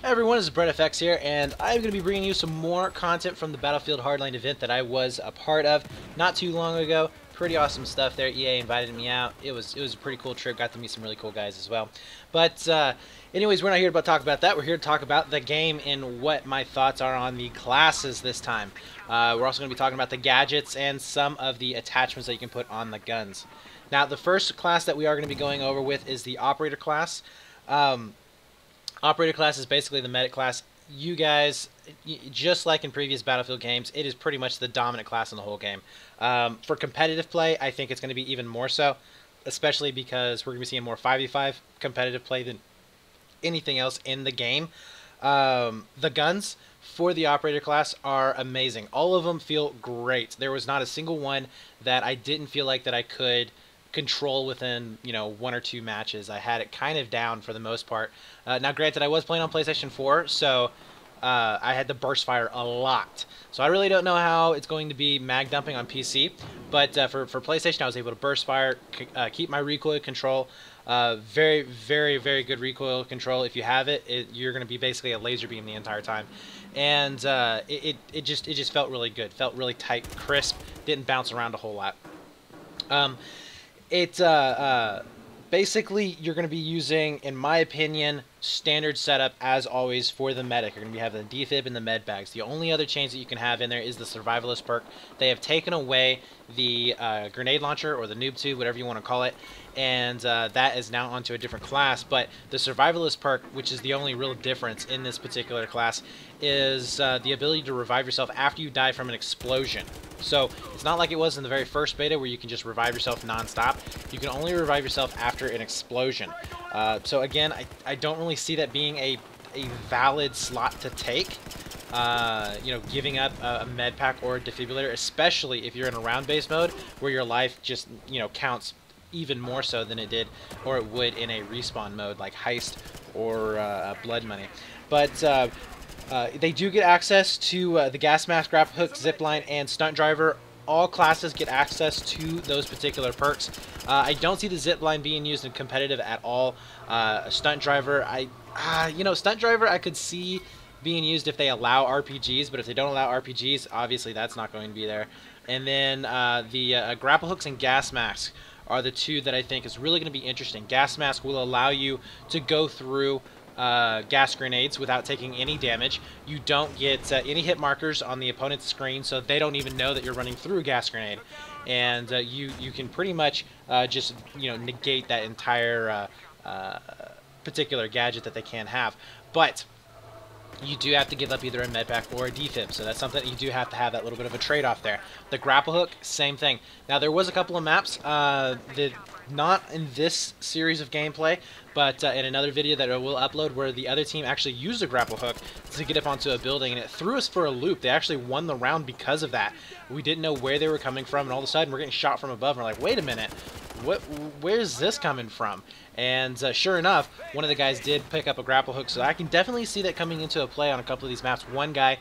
Hey everyone, this is BFH here, and I'm going to be bringing you some more content from the Battlefield Hardline event that I was a part of not too long ago. Pretty awesome stuff there. EA invited me out. It was a pretty cool trip. Got to meet some really cool guys as well. But anyways, we're not here to talk about that. We're here to talk about the game and what my thoughts are on the classes this time. We're also going to be talking about the gadgets and some of the attachments that you can put on the guns. Now, the first class that we are going to be going over with is the Operator class. Operator class is basically the medic class. You guys, just like in previous Battlefield games, it is pretty much the dominant class in the whole game. For competitive play, I think it's going to be even more so, especially because we're going to be seeing more 5v5 competitive play than anything else in the game. The guns for the Operator class are amazing. All of them feel great. There was not a single one that I didn't feel like that I could control within, one or two matches. I had it kind of down for the most part. Now, granted, I was playing on PlayStation 4, so I had to burst fire a lot. So I really don't know how it's going to be mag dumping on PC, but for PlayStation, I was able to burst fire, keep my recoil control. Very, very, very good recoil control. If you have it, you're going to be basically a laser beam the entire time. And it just felt really good. Felt really tight, crisp, didn't bounce around a whole lot. Basically, you're going to be using, in my opinion, standard setup as always for the medic. You're going to be having the defib and the med bags. The only other change that you can have in there is the survivalist perk. They have taken away the grenade launcher or the noob tube, whatever you want to call it, and that is now onto a different class. But the survivalist perk, which is the only real difference in this particular class, is the ability to revive yourself after you die from an explosion. So it's not like it was in the very first beta where you can just revive yourself non-stop. You can only revive yourself after an explosion. So again, I don't really see that being a valid slot to take. Giving up a med pack or a defibrillator, especially if you're in a round-based mode where your life just, counts even more so than it did or it would in a respawn mode like Heist or Blood Money. But they do get access to the gas mask, grapple hook, zipline, and stunt driver. All classes get access to those particular perks. I don't see the zipline being used in competitive at all. Stunt driver, stunt driver I could see being used if they allow RPGs, but if they don't allow RPGs, obviously that's not going to be there. And then the grapple hooks and gas masks are the two that I think is really going to be interesting. Gas mask will allow you to go through gas grenades without taking any damage. You don't get any hit markers on the opponent's screen, so they don't even know that you're running through a gas grenade. And you can pretty much just negate that entire particular gadget that they can have. But you do have to give up either a med pack or a defib, so that's something that you do have to have that little bit of a trade-off there. The grapple hook, same thing. Now, there was a couple of maps that not in this series of gameplay, but in another video that I will upload where the other team actually used a grapple hook to get up onto a building, and it threw us for a loop. They actually won the round because of that. We didn't know where they were coming from, and all of a sudden we're getting shot from above, and we're like, wait a minute, where's this coming from? And sure enough, one of the guys did pick up a grapple hook, so I can definitely see that coming into a play on a couple of these maps. One guy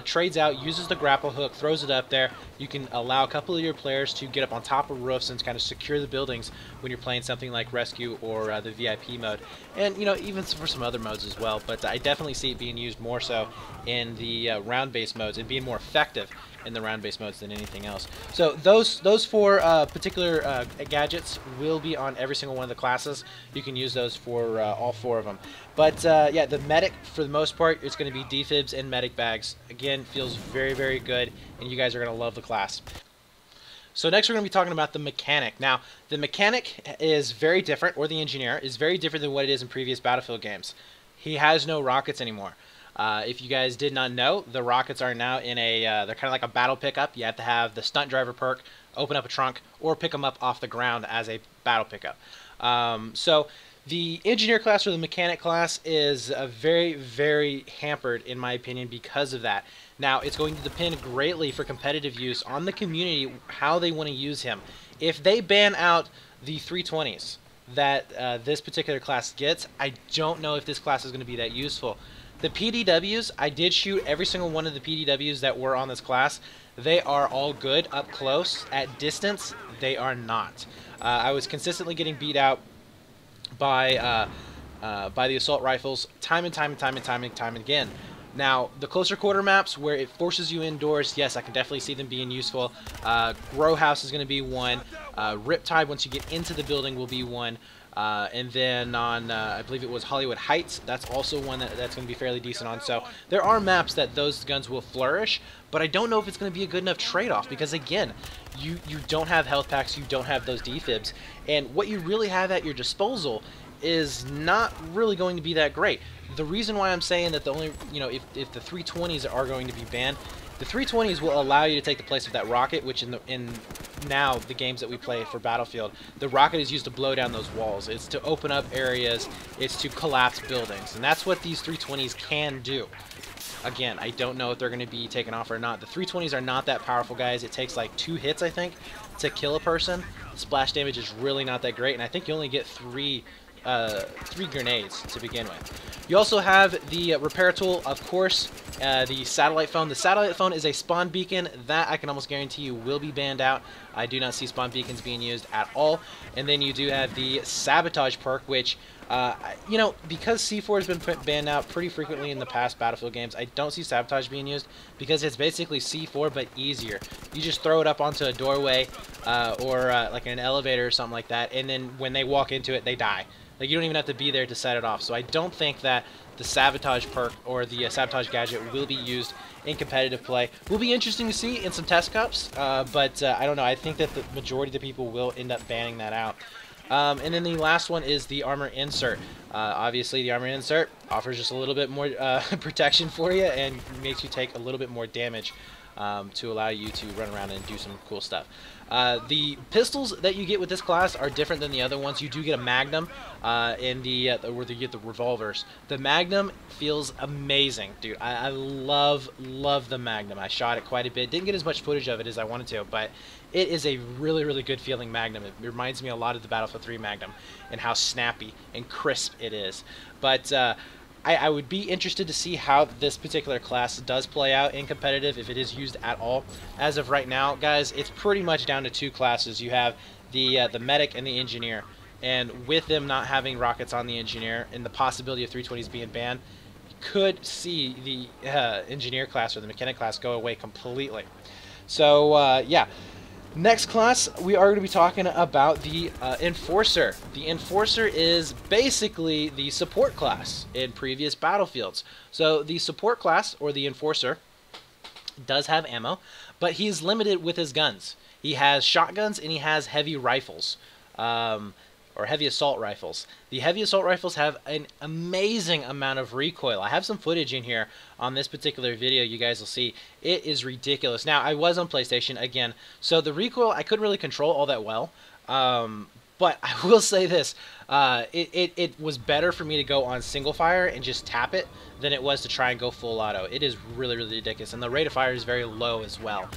trades out, uses the grapple hook, throws it up there. You can allow a couple of your players to get up on top of roofs and kind of secure the buildings when you're playing something like Rescue or the VIP mode. And, even for some other modes as well, but I definitely see it being used more so in the round-based modes and being more effective in the round-based modes than anything else. So those four particular gadgets will be on every single one of the classes. You can use those for all four of them. But yeah, the medic, for the most part, it's going to be defibs and medic bags. Again, feels very, very good, and you guys are going to love the class. So next we're going to be talking about the mechanic. Now, the mechanic is very different, or the engineer, is very different than what it is in previous Battlefield games. He has no rockets anymore. If you guys did not know, the rockets are now in a, they're kind of like a battle pickup. You have to have the stunt driver perk, open up a trunk, or pick them up off the ground as a battle pickup. So the engineer class or the mechanic class is very, very hampered, in my opinion, because of that. Now, it's going to depend greatly for competitive use on the community, how they want to use him. If they ban out the 320s that this particular class gets, I don't know if this class is going to be that useful. The PDWs, I did shoot every single one of the PDWs that were on this class. They are all good up close. At distance, they are not. I was consistently getting beat out by by the assault rifles time and time again. Now, the closer quarter maps where it forces you indoors, yes, I can definitely see them being useful. Grow House is going to be one. Riptide, once you get into the building, will be one. And then on, I believe it was Hollywood Heights, that's also one that's going to be fairly decent on. So there are maps that those guns will flourish, but I don't know if it's going to be a good enough trade-off because, again, you don't have health packs, you don't have those defibs, and what you really have at your disposal is not really going to be that great. The reason why I'm saying that the only, if the 320s are going to be banned, the 320s will allow you to take the place of that rocket, which in now the games that we play for Battlefield, the rocket is used to blow down those walls. It's to open up areas, it's to collapse buildings, and that's what these 320s can do. Again, I don't know if they're going to be taken off or not. The 320s are not that powerful, guys. It takes like 2 hits, I think, to kill a person. The splash damage is really not that great, and I think you only get 3 grenades to begin with. You also have the repair tool, of course, the satellite phone. The satellite phone is a spawn beacon that I can almost guarantee you will be banned out. I do not see spawn beacons being used at all. And then you do have the sabotage perk, which, because C4 has been banned out pretty frequently in the past Battlefield games, I don't see sabotage being used because it's basically C4 but easier. You just throw it up onto a doorway or like an elevator or something like that, and then when they walk into it, they die. Like, you don't even have to be there to set it off. So I don't think that the sabotage perk or the sabotage gadget will be used in competitive play. Will be interesting to see in some test cups, but I don't know. I think that the majority of the people will end up banning that out. And then the last one is the armor insert. Obviously, the armor insert offers just a little bit more protection for you and makes you take a little bit more damage to allow you to run around and do some cool stuff. The pistols that you get with this class are different than the other ones. You do get a Magnum where you get the revolvers. The Magnum feels amazing, dude. I love the Magnum. I shot it quite a bit. Didn't get as much footage of it as I wanted to, but it is a really good feeling Magnum. It reminds me a lot of the Battlefield 3 Magnum and how snappy and crisp it is. But I would be interested to see how this particular class does play out in competitive, if it is used at all. As of right now, guys, it's pretty much down to 2 classes. You have the medic and the engineer, and with them not having rockets on the engineer and the possibility of 320s being banned, you could see the engineer class or the mechanic class go away completely. So yeah. Next class, we are going to be talking about the Enforcer. The Enforcer is basically the support class in previous Battlefields. So the support class, or the Enforcer, does have ammo, but he's limited with his guns. He has shotguns and he has heavy rifles, or heavy assault rifles. The heavy assault rifles have an amazing amount of recoil. I have some footage in here on this particular video you guys will see. It is ridiculous. Now, I was on PlayStation again, so the recoil I couldn't really control all that well, but I will say this, it was better for me to go on single fire and just tap it than it was to try and go full auto. It is really ridiculous, and the rate of fire is very low as well.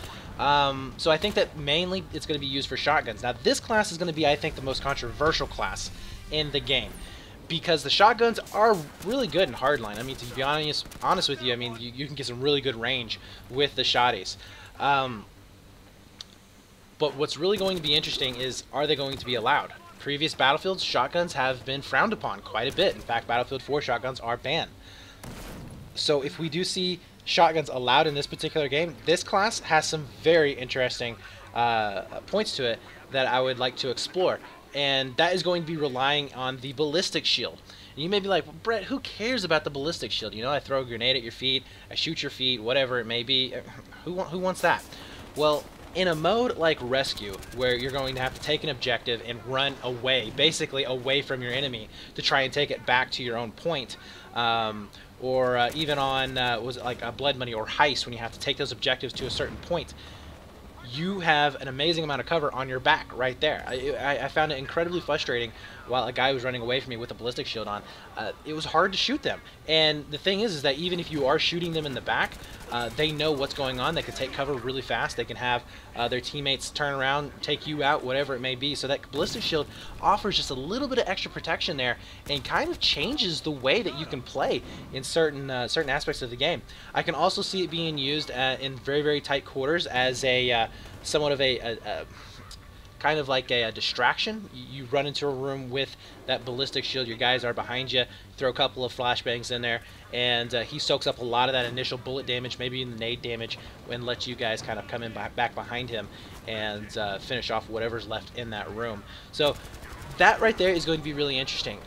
So I think that mainly it's going to be used for shotguns. Now, this class is going to be, I think, the most controversial class in the game, because the shotguns are really good in hardline. I mean, to be honest with you, I mean, you can get some really good range with the shotties. But what's really going to be interesting is, are they going to be allowed? Previous Battlefields, shotguns have been frowned upon quite a bit. In fact, Battlefield 4 shotguns are banned. So if we do see shotguns allowed in this particular game, this class has some very interesting points to it that I would like to explore. And that is going to be relying on the ballistic shield. And you may be like, well, Brett, who cares about the ballistic shield? You know, I throw a grenade at your feet, I shoot your feet, whatever it may be. Who wants that? Well, in a mode like Rescue, where you're going to have to take an objective and run away, basically away from your enemy, to try and take it back to your own point, or even on, was it like a Blood Money or Heist, when you have to take those objectives to a certain point, you have an amazing amount of cover on your back right there. I found it incredibly frustrating while a guy was running away from me with a ballistic shield on. It was hard to shoot them. And the thing is that even if you are shooting them in the back, they know what's going on. They can take cover really fast. They can have their teammates turn around, take you out, whatever it may be. So that ballistic shield offers just a little bit of extra protection there, and kind of changes the way that you can play in certain aspects of the game. I can also see it being used in very tight quarters as a somewhat of a kind of like a distraction. You run into a room with that ballistic shield, your guys are behind you, throw a couple of flashbangs in there, and he soaks up a lot of that initial bullet damage, maybe even the nade damage, and lets you guys kind of come in back behind him and finish off whatever's left in that room. So that right there is going to be really interesting.